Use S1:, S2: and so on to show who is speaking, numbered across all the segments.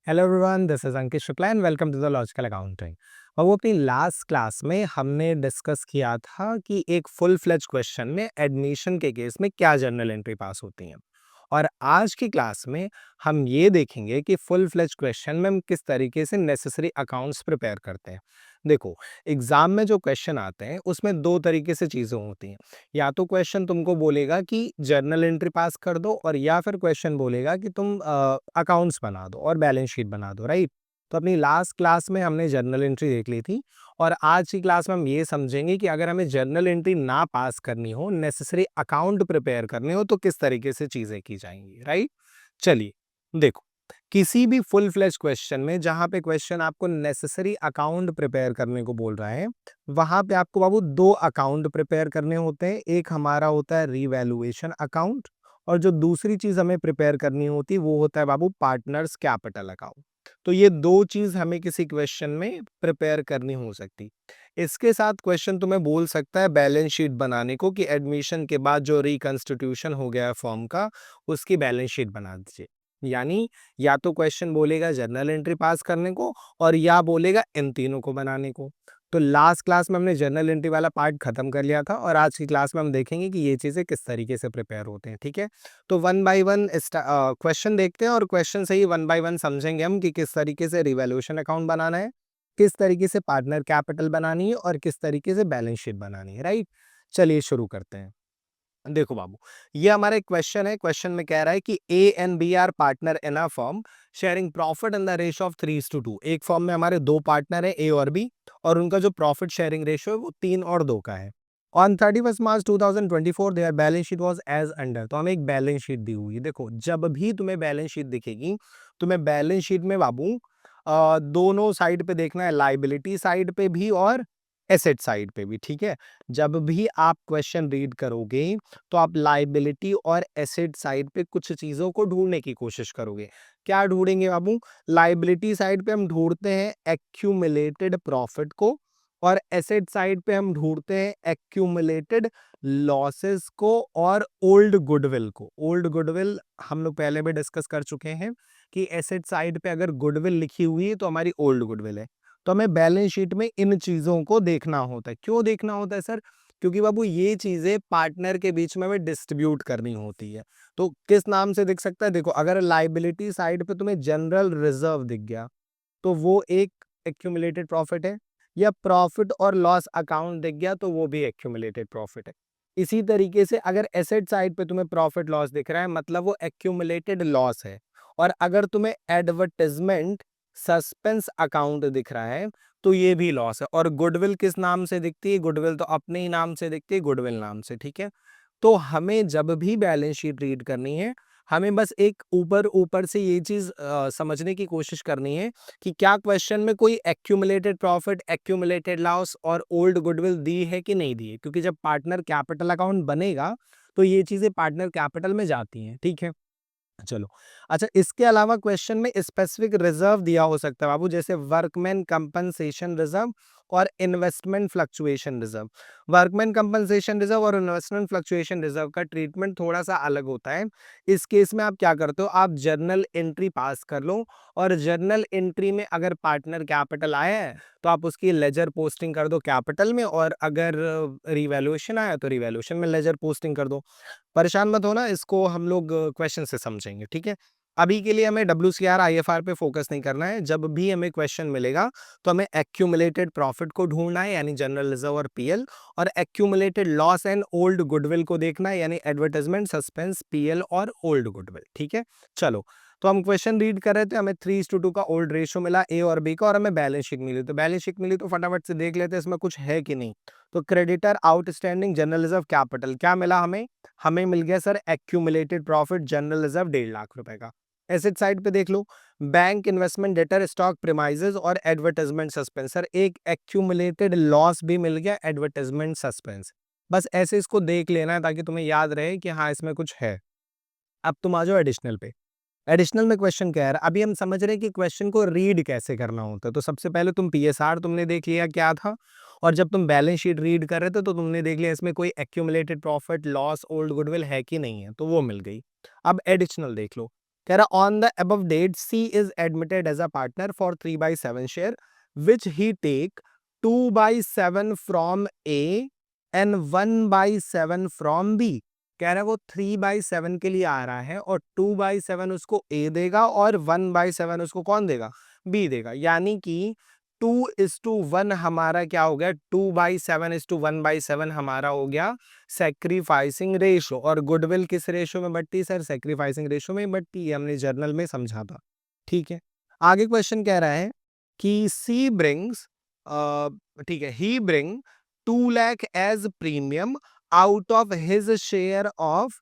S1: Hello everyone, this is Ankit Shukla and welcome to the logical accounting. और वो अपनी last class में हमने डिस्कस किया था कि एक फुल फ्लेज क्वेश्चन में एडमिशन के केस में क्या जर्नल एंट्री पास होती हैं। और आज की क्लास में हम ये देखेंगे कि फुल फ्लेज क्वेश्चन में हम किस तरीके से नेसेसरी अकाउंट्स प्रिपेयर करते हैं। देखो, एग्जाम में जो क्वेश्चन आते हैं उसमें दो तरीके से चीज़ें होती हैं। या तो क्वेश्चन तुमको बोलेगा कि जर्नल एंट्री पास कर दो, और या फिर क्वेश्चन बोलेगा कि तुम अकाउंट्स बना दो और बैलेंस शीट बना दो, राइट। तो अपनी लास्ट क्लास में हमने जर्नल एंट्री देख ली थी, और आज की क्लास में हम ये समझेंगे कि अगर हमें जर्नल एंट्री ना पास करनी हो, नेसेसरी अकाउंट प्रिपेयर करने हो, तो किस तरीके से चीजें की जाएंगी, राइट। चलिए, देखो, किसी भी फुल फ्लेज क्वेश्चन में जहां पे क्वेश्चन आपको नेसेसरी अकाउंट प्रिपेयर करने को बोल रहा है, वहां पे आपको बाबू दो अकाउंट प्रिपेयर करने होते हैं। एक हमारा होता है रीवैल्यूएशन अकाउंट, और जो दूसरी चीज हमें प्रिपेयर करनी होती है वो होता है बाबू पार्टनर्स कैपिटल अकाउंट। तो ये दो चीज हमें किसी क्वेश्चन में प्रिपेयर करनी हो सकती। इसके साथ क्वेश्चन तुम्हें बोल सकता है बैलेंस शीट बनाने को, कि एडमिशन के बाद जो रिकंस्टिट्यूशन हो गया है फॉर्म का, उसकी बैलेंस शीट बना दीजिए। यानी या तो क्वेश्चन बोलेगा जर्नल एंट्री पास करने को, और या बोलेगा इन तीनों को बनाने को। तो लास्ट क्लास में हमने जर्नल एंट्री वाला पार्ट खत्म कर लिया था, और आज की क्लास में हम देखेंगे कि ये चीजें किस तरीके से प्रिपेयर होते हैं, ठीक है। तो वन बाय वन क्वेश्चन देखते हैं, और क्वेश्चन से ही वन बाय वन समझेंगे हम कि किस तरीके से रिवैल्यूएशन अकाउंट बनाना है, किस तरीके से पार्टनर कैपिटल बनानी है, और किस तरीके से बैलेंस शीट बनानी है, राइट। चलिए शुरू करते हैं। देखो बाबू, ये हमारा एक क्वेश्चन है। क्वेश्चन में कह रहा है कि A and B are partner in a firm sharing profit in the ratio of 3:2। एक फर्म में हमारे दो पार्टनर है, ए और बी, और उनका जो प्रॉफिट शेयरिंग रेशियो है वो 3 और 2 का है। On 31 March 2024 there balance sheet was as under. तो हमें एक बैलेंस शीट दी हुई है। देखो, जब भी तुम्हें बैलेंस शीट दिखेगी, तुम्हें बैलेंस शीट में बाबू दोनों साइड पे देखना है, लाइबिलिटी साइड पे भी और एसेट साइड पे भी, ठीक है। जब भी आप क्वेश्चन रीड करोगे, तो आप लाइबिलिटी और एसेट साइड पे कुछ चीजों को ढूंढने की कोशिश करोगे। क्या ढूंढेंगे बाबू? लाइबिलिटी साइड पे हम ढूंढते हैं एक्यूमुलेटेड प्रॉफिट को, और एसेट साइड पे हम ढूंढते हैं एक्यूमुलेटेड लॉसेस को और ओल्ड गुडविल को। ओल्ड गुडविल हम लोग पहले भी डिस्कस कर चुके हैं कि एसेट साइड पे अगर गुडविल लिखी हुई है तो हमारी ओल्ड गुडविल है। तो हमें बैलेंस शीट में इन चीजों को देखना होता है। क्यों देखना होता है सर? क्योंकि बाबू ये चीजें पार्टनर के बीच में हमें डिस्ट्रीब्यूट करनी होती है। तो किस नाम से दिख सकता है? देखो, अगर लाइबिलिटी साइड पे तुम्हें जनरल रिजर्व दिख गया, तो वो एक एक्यूमुलेटेड प्रॉफिट है, या प्रॉफिट और लॉस अकाउंट दिख गया तो वो भी एक्यूमुलेटेड प्रॉफिट है। इसी तरीके से अगर एसेट साइड पे तुम्हें प्रॉफिट लॉस दिख रहा है, मतलब वो एक्यूमुलेटेड लॉस है। और अगर तुम्हें एडवर्टाइजमेंट सस्पेंस अकाउंट दिख रहा है, तो ये भी लॉस है। और गुडविल किस नाम से दिखती है? गुडविल तो अपने ही नाम से दिखती है, गुडविल नाम से, ठीक है। तो हमें जब भी बैलेंस शीट रीड करनी है, हमें बस एक ऊपर ऊपर से ये चीज समझने की कोशिश करनी है कि क्या क्वेश्चन में कोई एक्यूमुलेटेड प्रॉफिट, एक्यूमुलेटेड लॉस और ओल्ड गुडविल दी है कि नहीं दी है। क्योंकि जब पार्टनर कैपिटल अकाउंट बनेगा, तो ये चीजें पार्टनर कैपिटल में जाती हैं, ठीक है। चलो, अच्छा, इसके अलावा क्वेश्चन में स्पेसिफिक रिजर्व दिया हो सकता है बाबू, जैसे वर्कमैन कंपनसेशन रिजर्व और investment fluctuation reserve. Workman compensation reserve और इन्वेस्टमेंट फ्लक्चुएशन रिजर्व का ट्रीटमेंट थोड़ा सा अलग होता है। इस केस में आप क्या करते हो? आप जर्नल एंट्री पास कर लो, और जर्नल एंट्री में अगर पार्टनर कैपिटल आया है तो आप उसकी लेजर पोस्टिंग कर दो कैपिटल में, और अगर रिवैल्यूएशन आया तो रिवैल्यूएशन में लेजर पोस्टिंग कर दो। परेशान मत होना, इसको हम लोग क्वेश्चन से समझेंगे, ठीक है। अभी के लिए हमें WCR IFR पे फोकस नहीं करना है। जब भी हमें क्वेश्चन मिलेगा, तो हमें एक्यूमुलेटेड प्रॉफिट को ढूंढना है, यानी जनरल रिजर्व और PL, और accumulated loss and old goodwill को देखना है, यानी एडवर्टाइजमेंट सस्पेंस PL और ओल्ड गुडविल, ठीक है। चलो, तो हम क्वेश्चन रीड कर रहे थे, हमें 3:2 का ओल्ड रेशियो मिला ए और बी का, और हमें बैलेंस शीट मिली। तो बैलेंस शीट मिली तो फटाफट से देख लेते हैं इसमें कुछ है कि नहीं। तो creditor outstanding general reserve capital क्या मिला हमें? हमें मिल गया sir accumulated profit general reserve 1.5 lakh रुपए का। एसेट साइड पे देख लो, bank investment debtor stock premises और एडवर्टाइजमेंट सस्पेंस। सर एक एक्यूमुलेटेड लॉस भी मिल गया, एडवर्टाइजमेंट सस्पेंस। बस ऐसे इसको देख लेना है ताकि तुम्हें याद रहे कि हाँ इसमें कुछ है। अब तुम आ जाओ एडिशनल पे। एडिशनल में क्वेश्चन क्या है? अभी हम समझ रहे हैं कि क्वेश्चन को रीड कैसे करना होता है। तो सबसे पहले तुम PSR तुमने देख लिया क्या था, और जब तुम बैलेंस शीट रीड कर रहे थे तो तुमने देख लिया इसमें कोई accumulated profit, loss, old goodwill है कि नहीं है, तो वो मिल गई। अब एडिशनल देख लो। कह रहा on the above date C is admitted as a partner for 3/7 share which he take 2/7 from A and 1/7 from B. कह रहा है वो 3/7 के लिए आ रहा है और 2/7 उसको ए देगा और 1/7 उसको कौन देगा, बी देगा। यानी कि 2:1 हमारा क्या हो गया, 2/7:1/7 हमारा हो गया सैक्रिफाइसिंग रेशो। और गुडविल किस रेशो में बढ़ती है सर, सैक्रिफाइसिंग रेशो में बढ़ती है, हमने जर्नल में समझा था। ठीक है, आगे क्वेश्चन कह रहा है कि सी ब्रिंग्स, ठीक है, he bring 2 lakh as premium out of his share of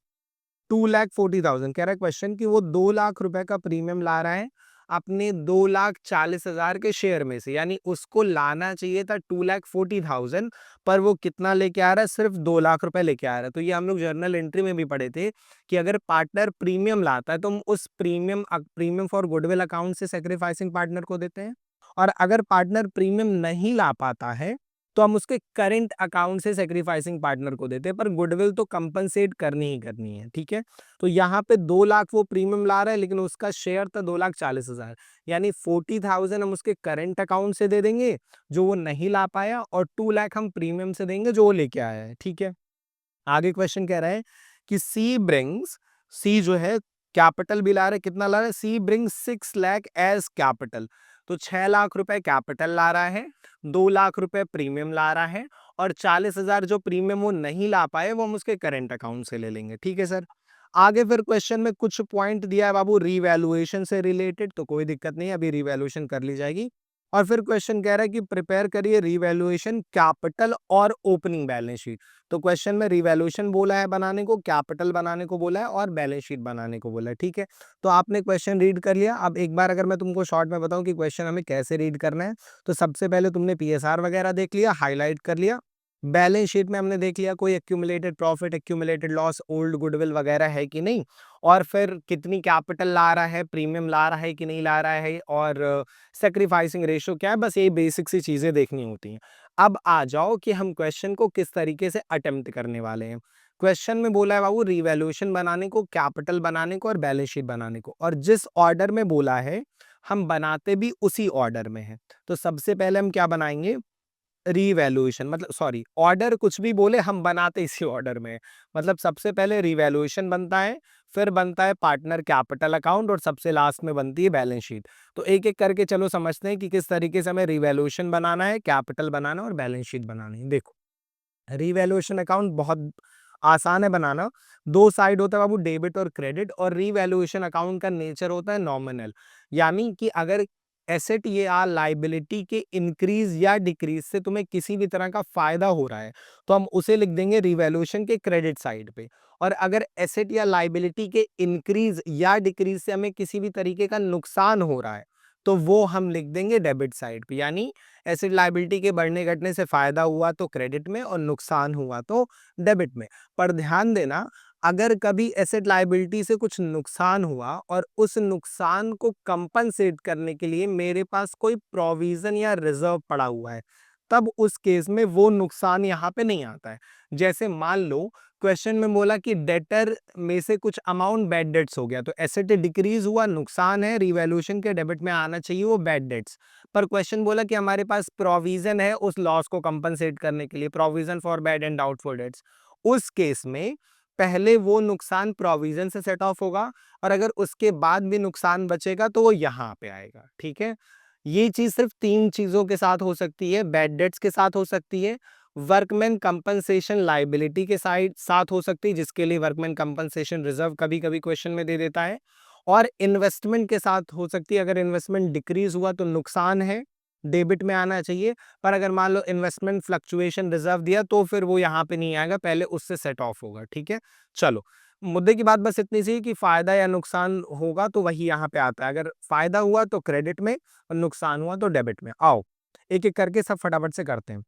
S1: 2,40,000। कह रहा है क्वेश्चन कि वो 2 लाख रुपए का प्रीमियम ला रहा है अपने 2,40,000 के शेयर में से, यानी उसको लाना चाहिए था 2,40,000, पर वो कितना लेके आ रहा है, सिर्फ 2 लाख रुपए लेके आ रहा है। तो ये हम लोग जर्नल एंट्री में भी पढ़े थे कि अगर पार्टनर प्रीमियम लाता है तो हम उस प्रीमियम फॉर गुडविल अकाउंट से सेक्रीफाइसिंग पार्टनर को देते हैं, और अगर पार्टनर प्रीमियम नहीं ला पाता है तो हम उसके करंट अकाउंट से सेक्रीफाइसिंग पार्टनर को देते हैं, पर गुडविल तो कंपनसेट करनी ही करनी है। ठीक है, तो यहाँ पे 2 लाख वो प्रीमियम ला रहा है लेकिन उसका शेयर था 2,40,000, यानी 40,000 हम उसके करंट अकाउंट से दे देंगे जो वो नहीं ला पाया, और 2 लाख हम प्रीमियम से देंगे जो वो लेके आया है। ठीक है, आगे क्वेश्चन कह रहा है कि सी जो है कैपिटल भी ला रहा है, कितना ला रहा है, सी ब्रिंग्स 6 लाख एज कैपिटल, तो 6 लाख रुपए कैपिटल ला रहा है, 2 लाख रुपए प्रीमियम ला रहा है, और 40,000 जो प्रीमियम वो नहीं ला पाए वो हम उसके करंट अकाउंट से ले लेंगे। ठीक है सर, आगे फिर क्वेश्चन में कुछ पॉइंट दिया है बाबू रीवैल्यूएशन से रिलेटेड, तो कोई दिक्कत नहीं है, अभी रीवैल्यूएशन कर ली जाएगी। और फिर क्वेश्चन कह रहा है कि प्रिपेयर करिए रीवैल्यूएशन कैपिटल और ओपनिंग बैलेंस शीट। तो क्वेश्चन में रिवैल्यूएशन बोला है बनाने को, कैपिटल बनाने को बोला है और बैलेंस शीट बनाने को बोला है। ठीक है, तो आपने क्वेश्चन रीड कर लिया। अब एक बार अगर मैं तुमको शॉर्ट में बताऊं कि क्वेश्चन हमें कैसे रीड करना है, तो सबसे पहले तुमने पीएसआर वगैरह देख लिया, हाईलाइट कर लिया। बैलेंस शीट में हमने देख लिया कोई accumulated profit, accumulated loss, old goodwill वगैरह है कि नहीं, और फिर कितनी कैपिटल ला रहा है, प्रीमियम ला रहा है कि नहीं ला रहा है, और सैक्रिफाइसिंग रेशियो क्या है, बस ये बेसिक सी चीजें देखनी होती हैं। अब आ जाओ कि हम क्वेश्चन को किस तरीके से अटेम्प्ट करने वाले हैं। क्वेश्चन में बोला है बाबू रिवैल्यूएशन बनाने को, कैपिटल बनाने को और बैलेंस शीट बनाने को, और जिस ऑर्डर में बोला है हम बनाते भी उसी ऑर्डर में है। तो सबसे पहले हम क्या बनाएंगे, रीवैल्यूएशन, मतलब सॉरी, ऑर्डर कुछ भी बोले हम बनाते इसी ऑर्डर में, मतलब सबसे पहले रीवैल्यूएशन बनता है, फिर बनता है पार्टनर कैपिटल अकाउंट, और सबसे लास्ट में बनती है बैलेंस शीट। तो एक एक करके चलो समझते हैं कि किस तरीके से हमें रीवैल्यूएशन बनाना है, कैपिटल बनाना है और बैलेंस शीट बनानी है। देखो, रीवैल्यूएशन अकाउंट बहुत आसान है बनाना। दो साइड होता है बाबू, डेबिट और क्रेडिट, और रीवैल्यूएशन अकाउंट का नेचर होता है नॉमिनल, यानी कि अगर एसेट या लाइबिलिटी के इंक्रीज या डिक्रीज से तुम्हें किसी भी तरह का फायदा हो रहा है तो हम उसे लिख देंगे रिवैल्यूएशन के क्रेडिट साइड पे, और अगर एसेट या लाइबिलिटी के इंक्रीज या डिक्रीज से हमें किसी भी तरीके का नुकसान हो रहा है तो वो हम लिख देंगे डेबिट साइड पे। यानी एसेट लाइबिलिटी के बढ़ने घटने से फायदा हुआ तो क्रेडिट में और नुकसान हुआ तो डेबिट में। पर ध्यान देना, अगर कभी एसेट लाइबिलिटी से कुछ नुकसान हुआ और उस नुकसान को कंपनसेट करने के लिए मेरे पास कोई प्रोविजन या रिजर्व पड़ा हुआ है, तब उस केस में वो नुकसान यहाँ पे नहीं आता है। जैसे मान लो क्वेश्चन में बोला कि डेटर में से कुछ अमाउंट बैड डेट्स हो गया, तो एसेट डिक्रीज हुआ, नुकसान है, रिवैल्यूएशन के डेबिट में आना चाहिए वो बैड डेट्स। पर क्वेश्चन बोला कि हमारे पास प्रोविजन है उस लॉस को कंपनसेट करने के लिए, provision for bad and doubtful debts. उस केस में पहले वो नुकसान प्रोविजन से सेट ऑफ होगा, और अगर उसके बाद भी नुकसान बचेगा तो वो यहाँ पे आएगा। ठीक है, ये चीज सिर्फ तीन चीजों के साथ हो सकती है, बैड डेट्स के साथ हो सकती है, वर्कमैन कंपनसेशन लाइबिलिटी के साथ हो सकती है, जिसके लिए वर्कमैन कंपनसेशन रिजर्व कभी कभी क्वेश्चन में दे देता है, और इन्वेस्टमेंट के साथ हो सकती है। अगर इन्वेस्टमेंट डिक्रीज हुआ तो नुकसान है, डेबिट में आना चाहिए, पर अगर मान लो इन्वेस्टमेंट फ्लक्चुएशन रिजर्व दिया तो फिर वो यहाँ पे नहीं आएगा, पहले उससे सेट ऑफ होगा। ठीक है, चलो, मुद्दे की बात बस इतनी सी कि फायदा या नुकसान होगा तो वही यहाँ पे आता है, अगर फायदा हुआ तो क्रेडिट में और नुकसान हुआ तो डेबिट में। आओ एक एक करके सब फटाफट से करते हैं।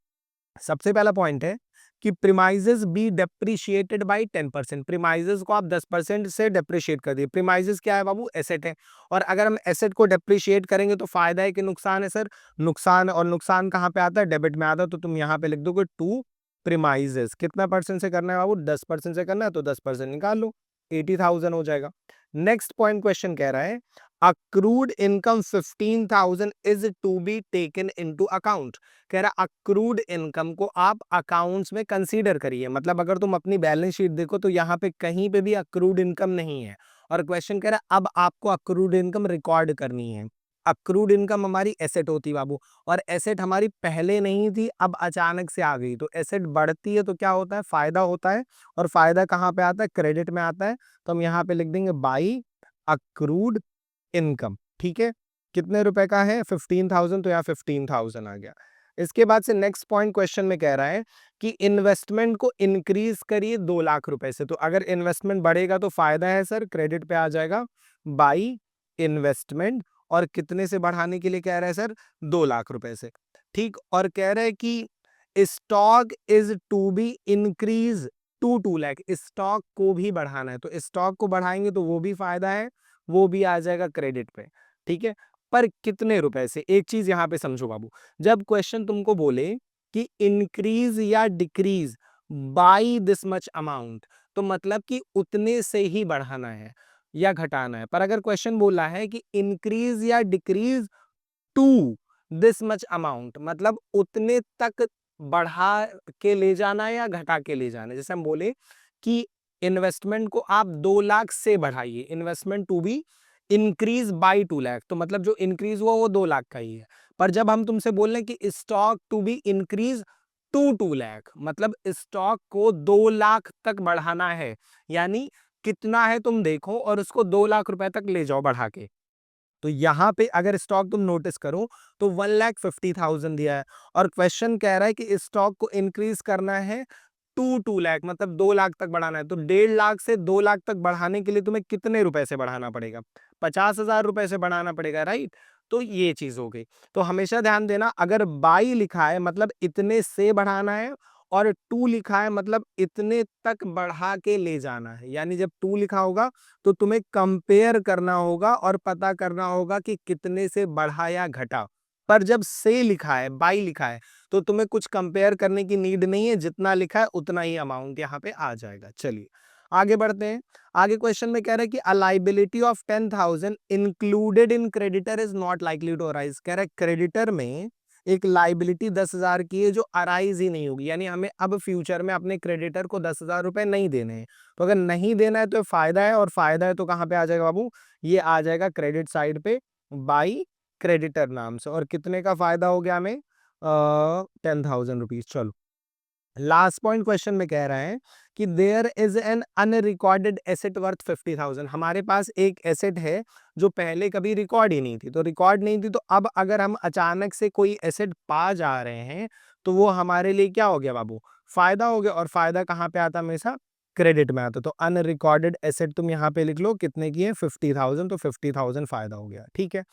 S1: सबसे पहला पॉइंट है कि premises be depreciated by 10%। Premises को आप 10% से डेप्रिशिएट कर दिए। प्रीमाइजेस क्या है बाबू, एसेट है, और अगर हम एसेट को डेप्रिशिएट करेंगे तो फायदा है कि नुकसान है सर, नुकसान, और नुकसान कहाँ पे आता है, डेबिट में आता है, तो तुम यहाँ पे लिख दोगे टू प्रीमाइजेस। कितना परसेंट से करना है बाबू, 10% से करना है तो 10% निकाल लो, 80,000 हो जाएगा। नेक्स्ट पॉइंट क्वेश्चन कह रहा है accrued income 15,000 is to be taken into account. कह रहा अक्रूड इनकम को आप अकाउंट्स में कंसीडर करिए, मतलब अगर तुम अपनी बैलेंस शीट देखो तो यहाँ पे कहीं पे भी अक्रूड इनकम नहीं है, और क्वेश्चन कह रहा है अब आपको अक्रूड इनकम रिकॉर्ड करनी है। अक्रूड इनकम हमारी एसेट होती बाबू, और एसेट हमारी पहले नहीं थी, अब अचानक से आ गई, तो एसेट बढ़ती है तो क्या होता है, फायदा होता है, और फायदा कहाँ पे आता है, क्रेडिट में आता है। तो हम यहाँ पे लिख देंगे बाई अक्रूड इनकम। ठीक है, कितने रुपए का है, 15,000, तो यहाँ 15,000 आ गया। इसके बाद से नेक्स्ट पॉइंट क्वेश्चन में कह रहा है कि इन्वेस्टमेंट को इंक्रीज करिए 2 लाख रुपए से। तो अगर इन्वेस्टमेंट बढ़ेगा तो फायदा है सर, क्रेडिट पे आ जाएगा बाई इन्वेस्टमेंट, और कितने से बढ़ाने के लिए कह रहा है सर, 2 लाख रुपए से। ठीक, और कह रहा है कि stock is to be increase to 2 lakh, stock को भी बढ़ाना है, तो स्टॉक को बढ़ाएंगे तो वो भी फायदा है, वो भी आ जाएगा क्रेडिट पे। ठीक है, पर कितने रुपए से, एक चीज यहां पे समझो बाबू, जब क्वेश्चन तुमको बोले कि इंक्रीज या decrease by this much amount, तो मतलब कि उतने से ही बढ़ाना है या घटाना है। पर अगर क्वेश्चन बोला है कि इंक्रीज या decrease to this much amount, मतलब उतने तक बढ़ा के ले जाना है या घटा के ले जाना है। जैसे हम बोले कि इन्वेस्टमेंट को आप 2 लाख से बढ़ाइए, investment to be increase by 2 lakh, तो मतलब जो इंक्रीज हुआ वो 2 लाख का ही है। पर जब हम तुमसे बोल रहे हैं कि stock to be increase to 2 lakh, मतलब स्टॉक को 2 लाख तक बढ़ाना है, यानी कितना है तुम देखो और उसको 2 लाख रुपए तक ले जाओ बढ़ा के। तो यहाँ पे अगर स्टॉक तुम नोटिस करो तो 1,50,000 दिया है, और क्वेश्चन कह रहा है कि स्टॉक को इंक्रीज करना है टू 2 लाख, मतलब 2 लाख तक बढ़ाना है। तो 1.5 लाख से 2 लाख तक बढ़ाने के लिए तुम्हें कितने रुपए से बढ़ाना पड़ेगा, 50,000 रुपए से बढ़ाना पड़ेगा, राइट। तो ये चीज हो गई। तो हमेशा ध्यान देना, अगर बाई लिखा है मतलब इतने से बढ़ाना है, और टू लिखा है मतलब इतने तक बढ़ा के ले जाना है, यानी जब टू लिखा होगा तो तुम्हें कंपेयर करना होगा और पता करना होगा कि कितने से बढ़ा या घटा। पर जब से लिखा है, बाई लिखा है, तो तुम्हें कुछ कंपेयर करने की नीड नहीं है, जितना लिखा है उतना ही अमाउंट यहाँ पे आ जाएगा। चलिए आगे बढ़ते हैं। आगे क्वेश्चन में कह रहा है कि a liability of 10,000 included in creditor is not likely to arise. कह रहा है क्रेडिटर में एक लाइबिलिटी 10,000 की है जो अराइज ही नहीं होगी, यानी हमें अब फ्यूचर में अपने क्रेडिटर को 10,000 रुपए नहीं देने हैं। तो अगर नहीं देना है तो फायदा है, और फायदा है तो कहाँ पे आ जाएगा बाबू, ये आ जाएगा क्रेडिट साइड पे बाई क्रेडिटर नाम से। और कितने का फायदा हो गया हमें, 10,000 रुपीज। चलो लास्ट पॉइंट क्वेश्चन में कह रहा है कि there is an unrecorded asset worth 50,000। हमारे पास एक एसेट है जो पहले कभी रिकॉर्ड ही नहीं थी, तो रिकॉर्ड नहीं थी, तो अब अगर हम अचानक से कोई एसेट पा जा रहे हैं तो वो हमारे लिए क्या हो गया बाबू, फायदा हो गया। और फायदा कहाँ पे आता है, हमेशा क्रेडिट में आता है। तो अनरिकॉर्डेड एसेट तुम यहाँ पे लिख लो कितने की है, 50,000, तो 50,000 फायदा हो गया। ठीक है,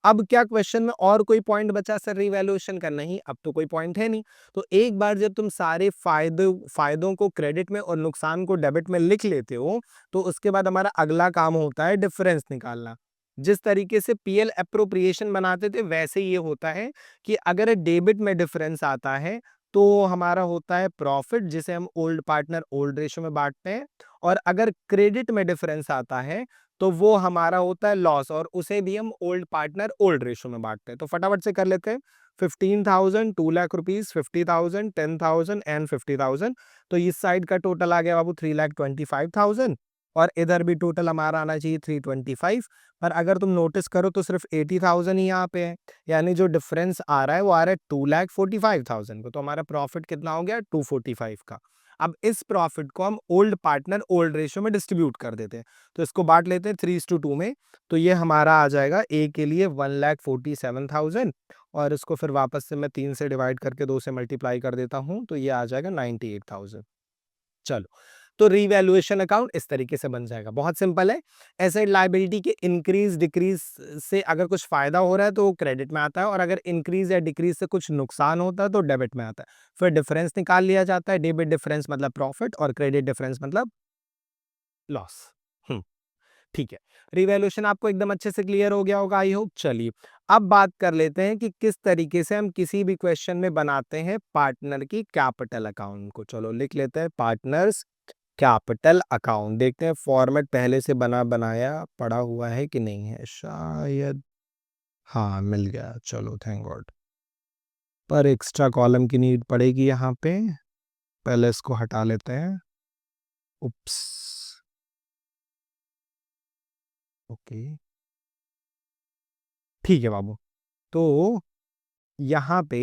S1: अब क्या क्वेश्चन में और कोई पॉइंट बचा सर रिवैल्यूएशन का, नहीं अब तो कोई पॉइंट है नहीं। तो एक बार जब तुम सारे फायदों को क्रेडिट में और नुकसान को डेबिट में लिख लेते हो, तो उसके बाद हमारा अगला काम होता है डिफरेंस निकालना। जिस तरीके से पीएल अप्रोप्रिएशन बनाते थे वैसे ये होता है कि अगर डेबिट में डिफरेंस आता है तो हमारा होता है प्रॉफिट, जिसे हम ओल्ड पार्टनर ओल्ड रेशो में बांटते हैं, और अगर क्रेडिट में डिफरेंस आता है तो वो हमारा होता है लॉस, और उसे भी हम ओल्ड पार्टनर ओल्ड रेशो में बांटते हैं। तो फटाफट से कर लेते हैं, 15,000, 2 लाख रुपीज, 50,000, 10,000 एंड 50,000। तो इस साइड का टोटल आ गया बाबू 3,25,000, और इधर भी टोटल हमारा आना चाहिए 325। पर अगर तुम नोटिस करो तो सिर्फ 80,000 ही यहाँ पे है, यानी जो डिफरेंस आ रहा है वो आ रहा है 2,45,000 को। तो हमारा प्रॉफिट कितना हो गया, 245 का। अब इस प्रॉफिट को हम ओल्ड पार्टनर ओल्ड रेशियो में डिस्ट्रीब्यूट कर देते हैं, तो इसको बांट लेते हैं 3:2 में। तो ये हमारा आ जाएगा ए के लिए 1,47,000, और इसको फिर वापस से मैं 3 से डिवाइड करके 2 से मल्टीप्लाई कर देता हूं, तो ये आ जाएगा 98,000। चलो, तो रीवैल्यूएशन अकाउंट इस तरीके से बन जाएगा, बहुत सिंपल है। एसेट लायबिलिटी के इंक्रीज डिक्रीज से अगर कुछ फायदा हो रहा है तो वो क्रेडिट में आता है, और अगर इंक्रीज या डिक्रीज से कुछ नुकसान होता है तो डेबिट में आता है। फिर डिफरेंस निकाल लिया जाता है, डेबिट डिफरेंस मतलब प्रॉफिट और क्रेडिट डिफरेंस मतलब लॉस। ठीक है, रिवैल्यूएशन आपको एकदम अच्छे से क्लियर हो गया होगा आई होप। चलिए अब बात कर लेते हैं कि किस तरीके से हम किसी भी क्वेश्चन में बनाते हैं पार्टनर की कैपिटल अकाउंट को। चलो लिख लेते हैं पार्टनर्स कैपिटल अकाउंट। देखते हैं फॉर्मेट पहले से बनाया पड़ा हुआ है कि नहीं है, शायद हाँ मिल गया, चलो थैंक गॉड। पर एक्स्ट्रा कॉलम की नीड पड़ेगी यहाँ पे, पहले इसको हटा लेते हैं। उप्स, ओके ठीक है बाबू। तो यहाँ पे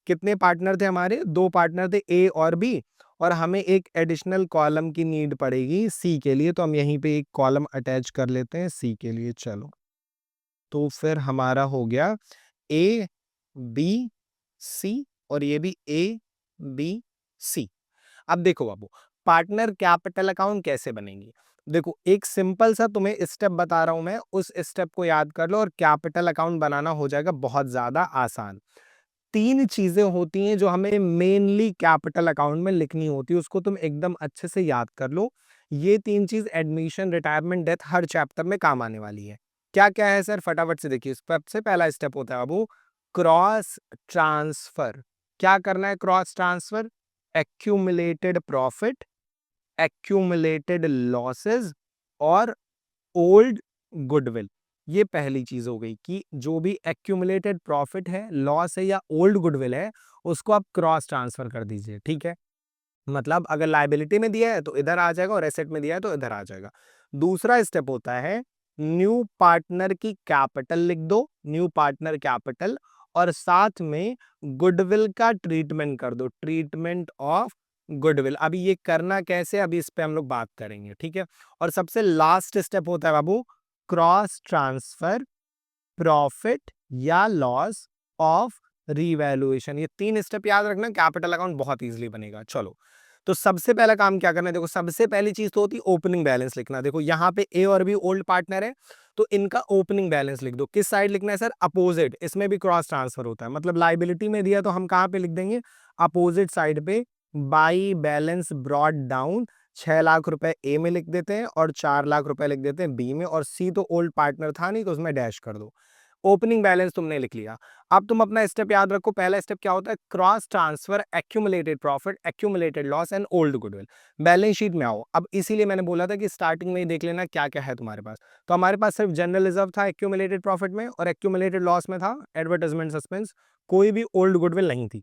S1: कितने पार्टनर थे हमारे, 2 पार्टनर थे ए और बी, और हमें एक एडिशनल कॉलम की नीड पड़ेगी सी के लिए, तो हम यहीं पे एक कॉलम अटैच कर लेते हैं सी के लिए। चलो तो फिर हमारा हो गया ए बी सी, और ये भी ए बी सी। अब देखो बाबू, पार्टनर कैपिटल अकाउंट कैसे बनेंगी। देखो एक सिंपल सा तुम्हें स्टेप बता रहा हूं मैं, उस स्टेप को याद कर लो और कैपिटल अकाउंट बनाना हो जाएगा बहुत ज्यादा आसान। 3 चीजें होती हैं जो हमें मेनली कैपिटल अकाउंट में लिखनी होती है, उसको तुम एकदम अच्छे से याद कर लो। ये 3 चीज एडमिशन, रिटायरमेंट, डेथ हर चैप्टर में काम आने वाली है। क्या क्या है सर, फटाफट से देखिए। सबसे पहला स्टेप होता है बाबू क्रॉस ट्रांसफर। क्या करना है cross transfer, accumulated profit, accumulated losses और ओल्ड गुडविल। ये पहली चीज हो गई कि जो भी एक्यूमुलेटेड प्रॉफिट है, लॉस है या ओल्ड गुडविल है, उसको आप क्रॉस ट्रांसफर कर दीजिए। ठीक है, मतलब अगर लायबिलिटी में दिया है तो इधर आ जाएगा और एसेट में दिया है तो इधर आ जाएगा। दूसरा स्टेप होता है न्यू पार्टनर की कैपिटल लिख दो, न्यू पार्टनर कैपिटल, और साथ में गुडविल का ट्रीटमेंट कर दो, ट्रीटमेंट ऑफ गुडविल। अभी ये करना कैसे, अभी इस पे हम लोग बात करेंगे। ठीक है, और सबसे लास्ट स्टेप होता है बाबू क्रॉस ट्रांसफर प्रॉफिट या लॉस ऑफ रीवैल्यूएशन। ये 3 स्टेप याद रखना, कैपिटल अकाउंट बहुत इजीली बनेगा। चलो तो सबसे पहला काम क्या करना है, देखो सबसे पहली चीज तो होती है ओपनिंग बैलेंस लिखना। देखो यहाँ पे ए और बी ओल्ड पार्टनर है, तो इनका ओपनिंग बैलेंस लिख दो। किस साइड लिखना है सर, अपोजिट। इसमें भी क्रॉस ट्रांसफर होता है, मतलब लाइबिलिटी में दिया तो हम कहाँ पे लिख देंगे, अपोजिट साइड पे। By balance brought down, 6 lakh रुपए ए में लिख देते हैं और 4 लाख रुपए लिख देते हैं बी में, और सी तो ओल्ड पार्टनर था नहीं तो उसमें डैश कर दो। ओपनिंग बैलेंस तुमने लिख लिया। अब तुम अपना स्टेप याद रखो, पहला स्टेप क्या होता है, cross transfer accumulated profit, accumulated loss and old goodwill. Balance sheet में आओ। अब इसीलिए मैंने बोला था कि स्टार्टिंग में ही देख लेना क्या क्या है तुम्हारे पास। तो हमारे पास सिर्फ जनरल रिजर्व था एक्यूमुलेटेड प्रॉफिट में, और एक्यूमुलेटेड लॉस में था एडवर्टाइजमेंट सस्पेंस, कोई भी ओल्ड गुडविल नहीं थी।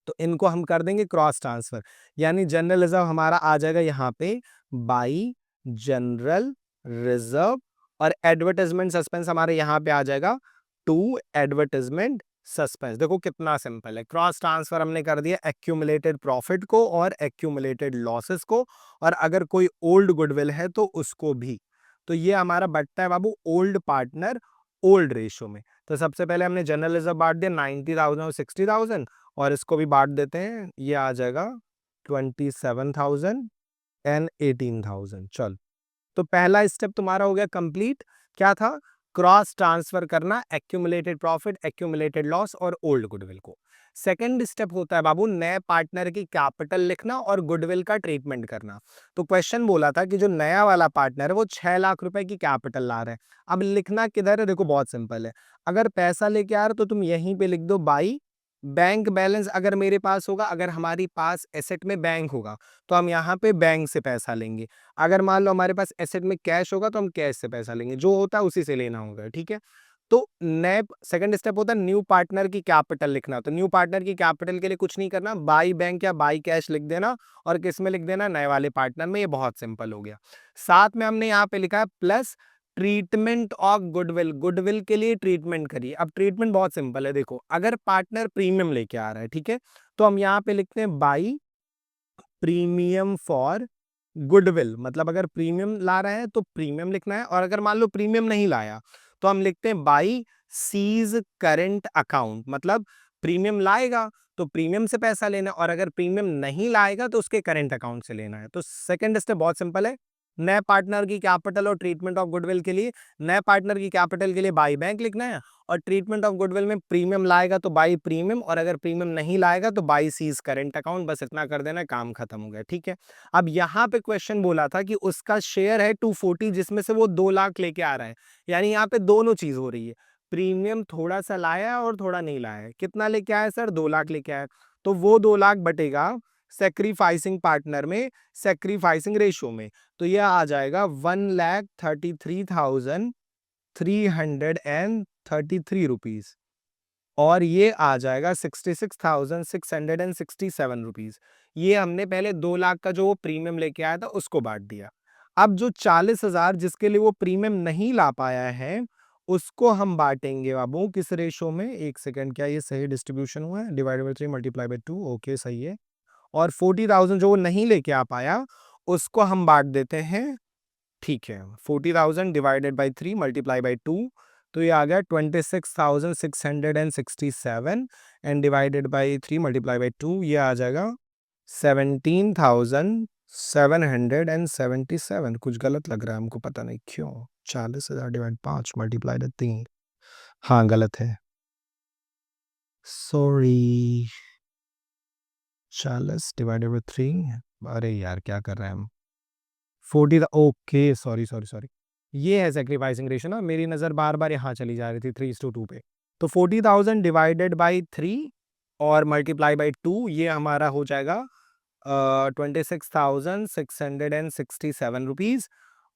S1: तो इनको हम कर देंगे क्रॉस ट्रांसफर, यानी जनरल रिजर्व हमारा आ जाएगा यहाँ पे बाई जनरल रिजर्व, और एडवर्टाइजमेंट सस्पेंस हमारे यहाँ पे आ जाएगा टू एडवर्टाइजमेंट सस्पेंस। देखो कितना सिंपल है, क्रॉस ट्रांसफर हमने कर दिया एक्यूमुलेटेड प्रॉफिट को और एक्यूमुलेटेड लॉसेस को, और अगर कोई ओल्ड गुडविल है तो उसको भी। तो ये हमारा बटता है बाबू ओल्ड पार्टनर ओल्ड रेशियो में। तो सबसे पहले हमने जनरल रिजर्व बांट दिया 90,000 और 60,000, और इसको भी बांट देते हैं, ये आ जाएगा 27,000 एंड 18,000। चल तो पहला स्टेप तुम्हारा हो गया कंप्लीट। क्या था, क्रॉस ट्रांसफर करना एक्यूमुलेटेड प्रॉफिट, एक्यूमुलेटेड लॉस और ओल्ड गुडविल को। सेकंड स्टेप होता है बाबू नए पार्टनर की कैपिटल लिखना और गुडविल का ट्रीटमेंट करना। तो क्वेश्चन बोला था कि जो नया वाला पार्टनर है वो 6 लाख रुपए की कैपिटल ला रहा है। अब लिखना किधर है, देखो बहुत सिंपल है। अगर पैसा लेके आ रहे हो तो तुम यहीं पे लिख दो बाई बैंक बैलेंस। अगर मेरे पास होगा, अगर हमारी पास एसेट में बैंक होगा तो हम यहाँ पे बैंक से पैसा लेंगे। अगर मान लो हमारे पास एसेट में कैश होगा तो हम कैश से पैसा लेंगे, जो होता है उसी से लेना होगा। ठीक है, तो नए सेकंड स्टेप होता है न्यू पार्टनर की कैपिटल लिखना। तो न्यू पार्टनर की कैपिटल के लिए कुछ नहीं करना, बाई बैंक या बाई कैश लिख देना, और किस में लिख देना, नए वाले पार्टनर में। ये बहुत सिंपल हो गया। साथ में हमने यहाँ पे लिखा है plus treatment of goodwill, goodwill के लिए ट्रीटमेंट करिए। अब ट्रीटमेंट बहुत सिंपल है, देखो अगर पार्टनर प्रीमियम लेके आ रहा है, ठीक है, तो हम यहाँ पे लिखते हैं बाई प्रीमियम फॉर गुडविल। मतलब अगर प्रीमियम ला रहा है तो प्रीमियम लिखना है, और अगर मान लो प्रीमियम नहीं लाया तो हम लिखते हैं बाई सीज करेंट अकाउंट। मतलब प्रीमियम लाएगा तो प्रीमियम से पैसा लेना है, और अगर प्रीमियम नहीं लाएगा तो उसके करेंट अकाउंट से लेना है। तो सेकंड स्टेप बहुत सिंपल है, नए पार्टनर की कैपिटल और ट्रीटमेंट ऑफ गुडविल के लिए नए पार्टनर की कैपिटल के लिए बाई बैंक लिखना है, और ट्रीटमेंट ऑफ गुडविल में प्रीमियम लाएगा तो बाई प्रीमियम, और अगर प्रीमियम नहीं लाएगा तो बाई सीज करेंट अकाउंट। बस इतना कर देना, काम खत्म हो गया। ठीक है, अब यहाँ पे क्वेश्चन बोला था कि उसका शेयर है 240, जिसमें से वो 2 लाख लेके आ रहा है। यानी यहाँ पे दोनों चीज हो रही है, प्रीमियम थोड़ा सा लाया और थोड़ा नहीं लाया है। कितना लेके आया सर, 2 लाख लेके आया। तो वो 2 लाख बटेगा सेक्रीफाइसिंग पार्टनर में, सेक्रीफाइसिंग रेशियो में, तो ये आ जाएगा 1,33,333 रुपीज और ये आ जाएगा 66,667 रुपीज। ये हमने पहले 2 लाख का जो प्रीमियम लेके आया था उसको बांट दिया। अब जो 40,000 जिसके लिए वो प्रीमियम नहीं ला पाया है उसको हम बांटेंगे बाबू किस रेशो में, एक सेकंड, क्या ये सही डिस्ट्रीब्यूशन हुआ है? Divided by 3 multiply by 2, okay सही है। और 40,000 जो वो नहीं लेके आ पाया उसको हम बांट देते हैं, ठीक है। 40,000 डिवाइडेड बाय 3 मल्टीप्लाई बाय 2, तो ये आ गया 26,667 and divided by 3 multiply by 2, ये आ जाएगा 17,777। कुछ गलत लग रहा है हमको, पता नहीं क्यों। 40,000 डिवाइड 5 मल्टीप्लाई बाय 3, हाँ गलत है, सॉरी। 40 डिवाइडेड बाय 3, अरे यार क्या कर रहे हैं हम। 40, ओके सॉरी सॉरी सॉरी, ये है सेक्रीफाइसिंग रेशियो ना, मेरी नज़र बार बार यहाँ चली जा रही थी 3:2 पे। तो 40,000 डिवाइडेड बाई 3 और मल्टीप्लाई बाई 2, ये हमारा हो जाएगा 26,667 रुपीज़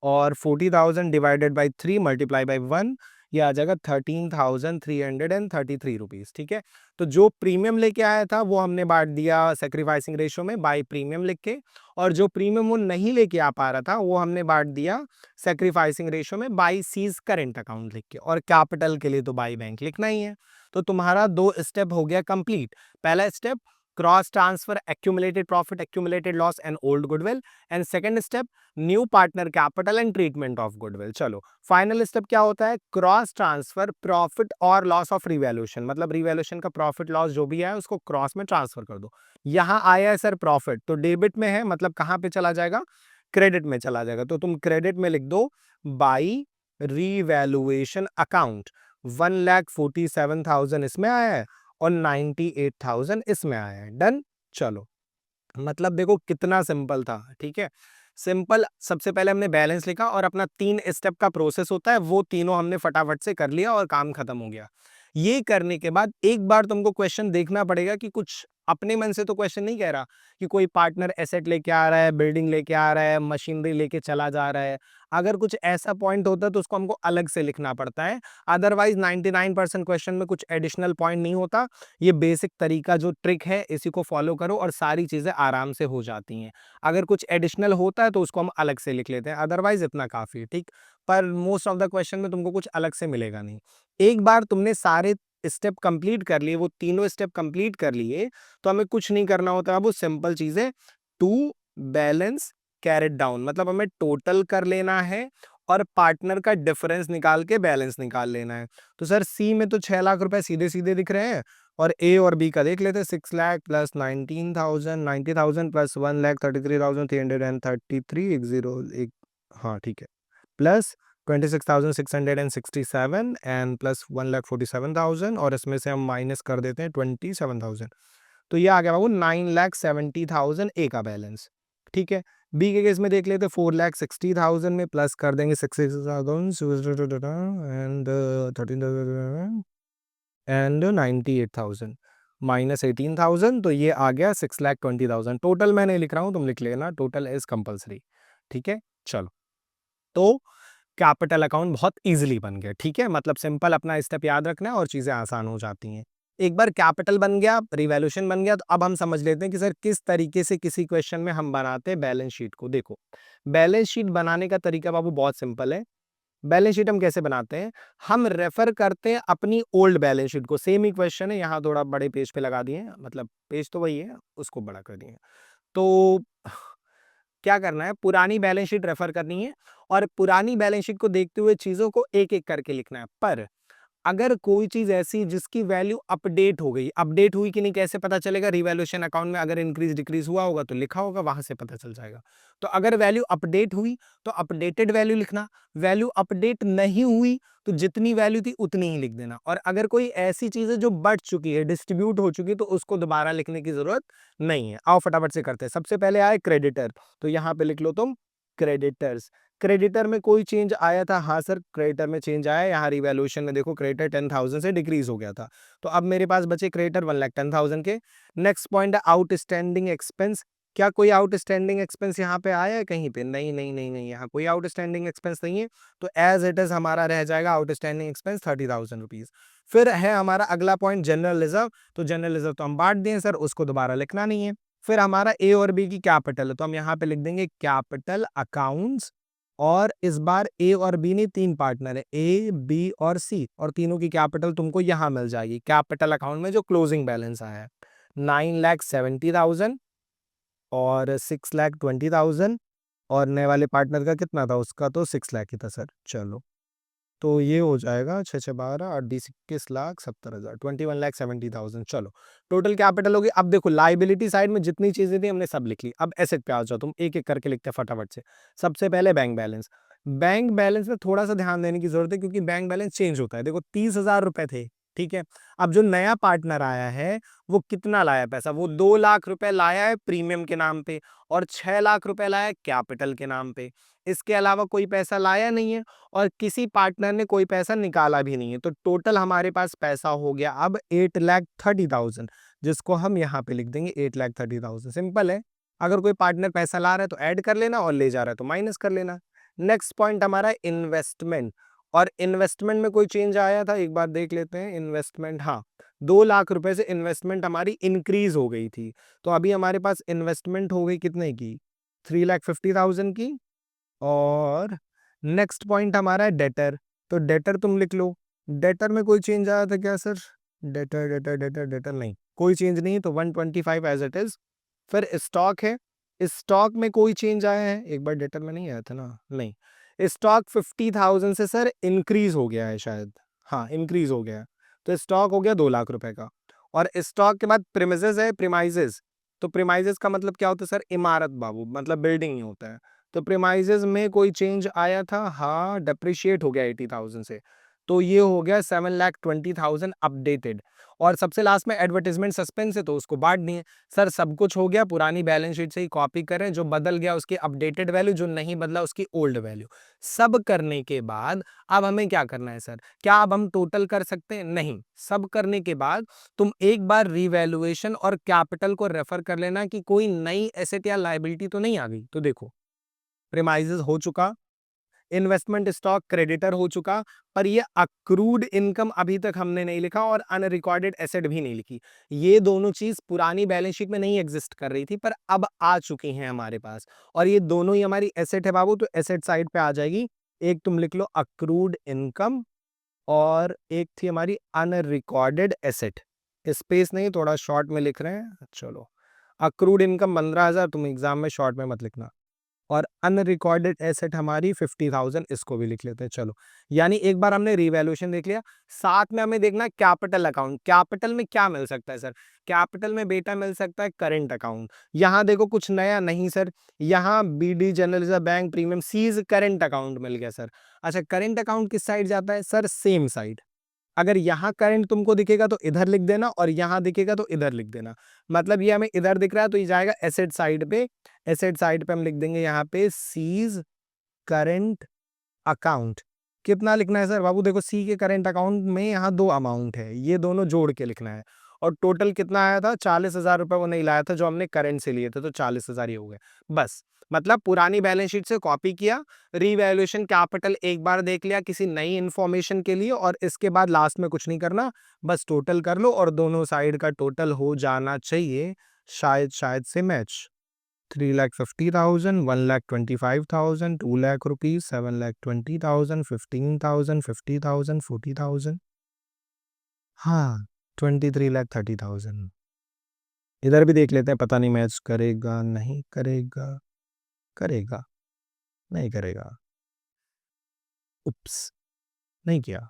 S1: और 40,000 डिवाइडेड बाई 3 मल्टीप्लाई बाई 1, ये आ जाएगा 13,333 रुपीज़, ठीक है। तो जो प्रीमियम लेके आया था वो हमने बांट दिया सेक्रीफाइसिंग रेशियो में बाई प्रीमियम लिख के, और जो प्रीमियम वो नहीं लेके आ पा रहा था वो हमने बांट दिया सेक्रीफाइसिंग रेशियो में बाई सीज करेंट अकाउंट लिख के, और कैपिटल के लिए तो बाई बैंक लिखना ही है। तो तुम्हारा 2 स्टेप हो गया कंप्लीट। पहला step cross transfer accumulated profit, accumulated loss and old goodwill, and second step new partner capital and treatment of goodwill. चलो फाइनल स्टेप क्या होता है, क्रॉस ट्रांसफर प्रॉफिट और लॉस ऑफ रिवैल्यूएशन, मतलब रिवैल्यूएशन का प्रॉफिट लॉस जो भी है उसको क्रॉस में ट्रांसफर कर दो। यहां आया है सर प्रॉफिट, तो डेबिट में है, मतलब कहां पे चला जाएगा, क्रेडिट में चला जाएगा। तो तुम क्रेडिट में लिख दो बाई रिवैल्यूएशन अकाउंट। 1,47,000 इसमें आया है और 98,000 इसमें आया है। डन। चलो मतलब देखो कितना सिंपल था, ठीक है। सिंपल, सबसे पहले हमने बैलेंस लिखा और अपना 3 स्टेप का प्रोसेस होता है वो तीनों हमने फटाफट से कर लिया और काम खत्म हो गया। ये करने के बाद एक बार तुमको क्वेश्चन देखना पड़ेगा कि कुछ अपने मन से तो क्वेश्चन नहीं कह रहा कि कोई पार्टनर एसेट लेके आ रहा है, बिल्डिंग लेके आ रहा है, मशीनरी लेके चला जा रहा है। अगर कुछ ऐसा पॉइंट होता है तो उसको हमको अलग से लिखना पड़ता है, अदरवाइज 99% क्वेश्चन में कुछ एडिशनल पॉइंट नहीं होता। ये बेसिक तरीका जो ट्रिक है इसी को फॉलो करो और सारी चीजें आराम से हो जाती हैं। अगर कुछ एडिशनल होता है तो उसको हम अलग से लिख लेते हैं, अदरवाइज इतना काफी है, ठीक। पर मोस्ट ऑफ द क्वेश्चन में तुमको कुछ अलग से मिलेगा नहीं। एक बार तुमने सारे स्टेप कंप्लीट कर लिए, वो तीनों स्टेप कंप्लीट कर लिए, तो हमें कुछ नहीं करना होता। वो सिंपल चीज है, टू बैलेंस कैरेट डाउन, मतलब हमें टोटल कर लेना है और पार्टनर का डिफरेंस निकाल के बैलेंस निकाल लेना है। तो सर सी में तो 6 लाख रुपए सीधे सीधे दिख रहे हैं, और ए और बी का देख लेते हैं। 6 लाख प्लस 19,000, 90,000 प्लस 1,33,333, एक जीरो एक, हाँ ठीक है, प्लस 26,667 एंड प्लस 1,47,000, और इसमें से हम माइनस कर देते हैं 27,000। तो ये आ गया बाबू 9,70,000 ए का बैलेंस, ठीक है। बी के केस में देख लेते 4,60,000 में प्लस कर देंगे 66,000 एंड 13,000 एंड 98,000 माइनस 18,000, तो ये आ गया 6,20,000। टोटल मैं नहीं लिख रहा हूं, तुम लिख लेना, टोटल इज कंपलसरी, ठीक है। चलो तो कैपिटल अकाउंट बहुत इजीली बन गया, ठीक है। मतलब सिंपल अपना स्टेप याद रखना है और चीजें आसान हो जाती हैं। एक बार कैपिटल बन गया, रिवैल्यूएशन बन गया, तो अब हम समझ लेते हैं कि सर किस तरीके से किसी क्वेश्चन में हम बनाते हैं बैलेंस शीट को। देखो बैलेंस शीट बनाने का तरीका बाबू बहुत सिंपल है। बैलेंस शीट हम कैसे बनाते हैं, हम रेफर करते हैं अपनी ओल्ड बैलेंस शीट को। सेम ही क्वेश्चन है, यहाँ थोड़ा बड़े पेज पे लगा दिए, मतलब पेज तो वही है, उसको बड़ा कर दिए। तो क्या करना है, पुरानी बैलेंस शीट रेफर करनी है और पुरानी बैलेंस शीट को देखते हुए चीजों को एक एक करके लिखना है। पर अगर कोई चीज ऐसी जिसकी वैल्यू अपडेट हो गई, अपडेट हुई कि नहीं कैसे पता चलेगा, रिवैल्यूएशन अकाउंट में अगर इंक्रीज डिक्रीज हुआ होगा तो लिखा होगा, वहां से पता चल जाएगा। तो अगर वैल्यू अपडेट हुई तो अपडेटेड वैल्यू लिखना, वैल्यू अपडेट नहीं हुई तो जितनी वैल्यू थी उतनी ही लिख देना। और अगर कोई ऐसी चीज है जो बढ़ चुकी है, डिस्ट्रीब्यूट हो चुकी है, तो उसको दोबारा लिखने की जरूरत नहीं है। आओ फटाफट से करते हैं। सबसे पहले आए क्रेडिटर, तो यहां पे लिख लो तुम क्रेडिटर्स। क्रेडिटर में कोई चेंज आया था? हाँ सर, क्रेडिटर में चेंज आया। यहाँ रिवैल्यूएशन में देखो क्रेडिटर 10,000 से डिक्रीज हो गया था। तो अब मेरे पास बचे क्रेडिटर 1,10,000 के। नेक्स्ट पॉइंट है आउटस्टैंडिंग एक्सपेंस। क्या कोई आउटस्टैंडिंग एक्सपेंस यहाँ पे आया है कहीं पे? नहीं नहीं नहीं नहीं, यहाँ कोई आउटस्टैंडिंग एक्सपेंस नहीं है। तो एज इट इज हमारा रह जाएगा आउटस्टैंडिंग एक्सपेंस 30,000 रुपीज। फिर है हमारा अगला पॉइंट जनरल रिजर्व। तो जनरल रिजर्व तो हम बांट दिए सर, उसको दोबारा लिखना नहीं है। फिर हमारा ए और बी की कैपिटल है, तो हम यहाँ पे लिख देंगे कैपिटल अकाउंट्स। और इस बार ए और बी नहीं, 3 पार्टनर है, ए बी और सी, और तीनों की कैपिटल तुमको यहाँ मिल जाएगी कैपिटल अकाउंट में जो क्लोजिंग बैलेंस आया है 9,70,000 और 6,20,000। और नए वाले पार्टनर का कितना था? उसका तो 6 लाख ही था सर। चलो, तो ये हो जाएगा 6 6 12 8 20 21,70,000, 21,70,000। चलो, टोटल कैपिटल होगी। अब देखो लाइबिलिटी साइड में जितनी चीजें थी हमने सब लिख ली। अब एसेट पे आ जाओ, तुम एक एक करके लिखते हैं फटाफट से। सबसे पहले बैंक बैलेंस। बैंक बैलेंस में थोड़ा सा ध्यान देने की जरूरत है क्योंकि बैंक बैलेंस चेंज होता है। देखो 30,000 रुपए थे, ठीक है। अब जो नया पार्टनर आया है वो कितना लाया पैसा? वो 2 लाख रुपए लाया है प्रीमियम के नाम पे और 6 लाख रुपए लाया है कैपिटल के नाम पे। इसके अलावा कोई पैसा लाया नहीं है और किसी पार्टनर ने कोई पैसा निकाला भी नहीं है। तो टोटल हमारे पास पैसा हो गया अब 8,30,000, जिसको हम यहाँ पे लिख देंगे 8,30,000। सिंपल है, अगर कोई पार्टनर पैसा ला रहा है तो ऐड कर लेना और ले जा रहा है तो माइनस कर लेना। नेक्स्ट पॉइंट हमारा इन्वेस्टमेंट। और इन्वेस्टमेंट में कोई चेंज आया था? एक बार देख लेते हैं इन्वेस्टमेंट। हाँ, 2 लाख रुपए से इन्वेस्टमेंट हमारी इंक्रीज हो गई थी। तो अभी हमारे पास इन्वेस्टमेंट हो गई कितने की? 3,50,000 की। और नेक्स्ट पॉइंट हमारा है डेटर। तो डेटर तुम लिख लो। डेटर में कोई चेंज आया था क्या sir? Debtor debtor debtor debtor नहीं, कोई चेंज नहीं, तो 125 एज इट इज। फिर स्टॉक है। स्टॉक में कोई चेंज आया है? एक बार डेटर में नहीं आया था ना? नहीं। स्टॉक 50,000 से सर इंक्रीज हो गया है शायद। हाँ, इंक्रीज हो गया है। तो स्टॉक हो गया 2 लाख रुपए का। और स्टॉक के बाद प्रीमिसेस है, प्रीमाइजेस। तो प्रीमाइजेस का मतलब क्या होता है सर? इमारत बाबू, मतलब बिल्डिंग ही होता है। तो प्रीमाइजेस में कोई चेंज आया था? हाँ, डेप्रिशिएट हो गया 80,000 से। तो ये हो गया 7,20,000 अपडेटेड। और सबसे लास्ट में एडवर्टाइजमेंट सस्पेंस है तो उसको बांट दिए। सर सब कुछ हो गया, पुरानी बैलेंस शीट से ही कॉपी करें, जो बदल गया उसकी अपडेटेड वैल्यू, जो नहीं बदला उसकी ओल्ड वैल्यू। सब करने के बाद अब हमें क्या करना है सर? क्या अब हम टोटल कर सकते हैं? नहीं। सब करने के बाद तुम एक बार रिवैल्यूएशन और कैपिटल को रेफर कर लेना कि कोई नई एसेट या लायबिलिटी तो नहीं आ गई। तो देखो, प्रीमाइजेस हो चुका, इन्वेस्टमेंट स्टॉक क्रेडिटर हो चुका, पर ये अक्रूड इनकम अभी तक हमने नहीं लिखा और अनरिकॉर्डेड एसेट भी नहीं लिखी। ये दोनों चीज पुरानी बैलेंस शीट में नहीं एग्जिस्ट कर रही थी पर अब आ चुकी हैं हमारे पास, और ये दोनों ही हमारी एसेट है बाबू। तो एसेट साइड पे आ जाएगी। एक तुम लिख लो अक्रूड इनकम और एक थी हमारी अनरिकॉर्डेड एसेट। स्पेस नहीं, थोड़ा शॉर्ट में लिख रहे हैं। चलो, अक्रूड इनकम 15,000, तुम एग्जाम में शॉर्ट में मत लिखना। और अनरिकॉर्डेड एसेट हमारी 50,000, इसको भी लिख लेते हैं। चलो, यानी एक बार हमने रिवैल्यूएशन देख लिया, साथ में हमें देखना कैपिटल अकाउंट। कैपिटल में क्या मिल सकता है सर? कैपिटल में बेटा मिल सकता है करंट अकाउंट। यहाँ देखो कुछ नया नहीं सर, यहाँ BD general reserve bank premium सीज करंट अकाउंट मिल गया सर। अच्छा, करंट अकाउंट किस साइड जाता है सर? Same side. अगर यहाँ करंट तुमको दिखेगा तो इधर लिख देना और यहाँ दिखेगा तो इधर लिख देना। मतलब ये हमें इधर दिख रहा है तो ये जाएगा एसेट साइड पे। एसेट साइड पे हम लिख देंगे यहाँ पे सीज करंट अकाउंट। कितना लिखना है सर? बाबू देखो, सी के करंट अकाउंट में यहाँ 2 अमाउंट है, ये दोनों जोड़ के लिखना है। और टोटल कितना आया था? 40,000 रुपए वो नहीं लाया था जो हमने करंट से लिए थे, तो 40,000 ही हो गए। बस, मतलब पुरानी बैलेंस शीट से कॉपी किया, रीवैल्यूएशन कैपिटल एक बार देख लिया किसी नई इंफॉर्मेशन के लिए, और इसके बाद लास्ट में कुछ नहीं करना, बस टोटल कर लो और दोनों साइड का टोटल हो जाना चाहिए शायद से मैच। 3,50,000, 1,25,000, 2 lakh rupees, 7,20,000, 15,000, 50,000, 40,000। हाँ, 23,30,000। इधर भी देख लेते हैं, पता नहीं मैच करेगा नहीं करेगा। करेगा नहीं करेगा। उप्स, नहीं किया।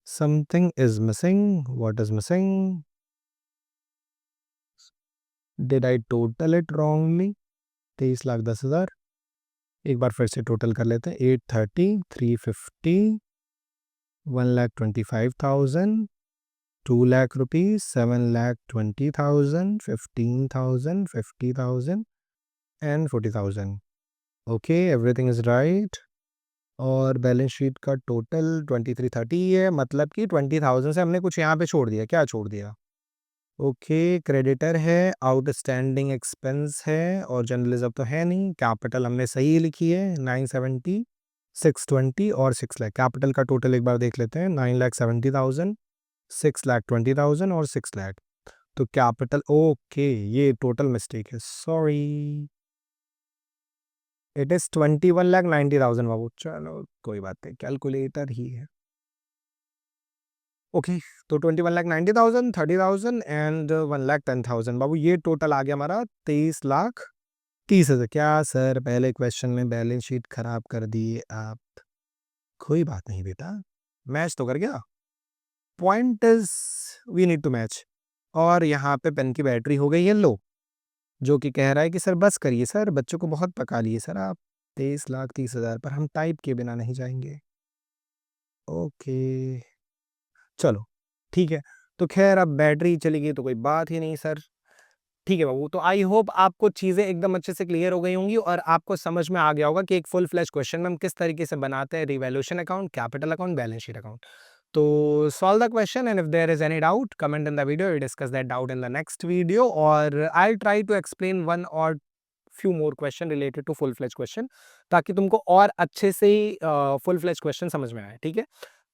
S1: Something is missing. What is missing? Did I total it wrongly? 23,10,000। एक बार फिर से टोटल कर लेते हैं। 830, 350, 1,25,000, 2 lakh rupees, 7,20,000, 15,000, 50,000 and 40,000। Okay, everything is right. और बैलेंस शीट का टोटल 2330 है, मतलब कि 20,000 से हमने कुछ यहाँ पे छोड़ दिया। क्या छोड़ दिया? ओके, क्रेडिटर है, आउटस्टैंडिंग एक्सपेंस है और जनरल रिजर्व तो है नहीं। कैपिटल हमने सही लिखी है 970, 620 और 6 लाख। कैपिटल का टोटल एक बार देख लेते हैं, 9,70,000, 6,20,000 और 6 लाख। तो कैपिटल, ओके, ये टोटल मिस्टेक है, सॉरी। इट इज 21,90,000 बाबू। चलो कोई बात नहीं, कैलकुलेटर ही है। ओके, तो 21,90,000, 30,000 एंड 1,10,000 बाबू, ये टोटल आ गया हमारा 23,30,000। क्या सर पहले क्वेश्चन में बैलेंस शीट खराब कर दिए आप? कोई बात नहीं बेटा, मैच तो कर गया। Point is we need to match. और यहाँ पे पेन की बैटरी हो गई है लो, जो कि कह रहा है कि सर बस करिए सर, बच्चों को बहुत पका लिए सर आप। 23,30,000 पर हम टाइप के बिना नहीं जाएंगे। ओके, चलो ठीक है। तो खैर अब बैटरी चली गई तो कोई बात ही नहीं सर। ठीक है बाबू, तो आई होप आपको चीज़ें एकदम अच्छे से क्लियर हो गई होंगी और आपको समझ में आ गया होगा कि एक फुल फ्लैश क्वेश्चन में हम किस तरीके से बनाते हैं revaluation account, capital account, balance sheet account. तो solve the question and if there is any doubt comment in the video, we discuss that doubt in the next video और I will try to explain one और few more question related to full flash question, ताकि तुमको और अच्छे से ही full flash question समझ में आए। ठीक है,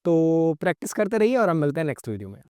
S1: तो प्रैक्टिस करते रहिए और हम मिलते हैं नेक्स्ट वीडियो में।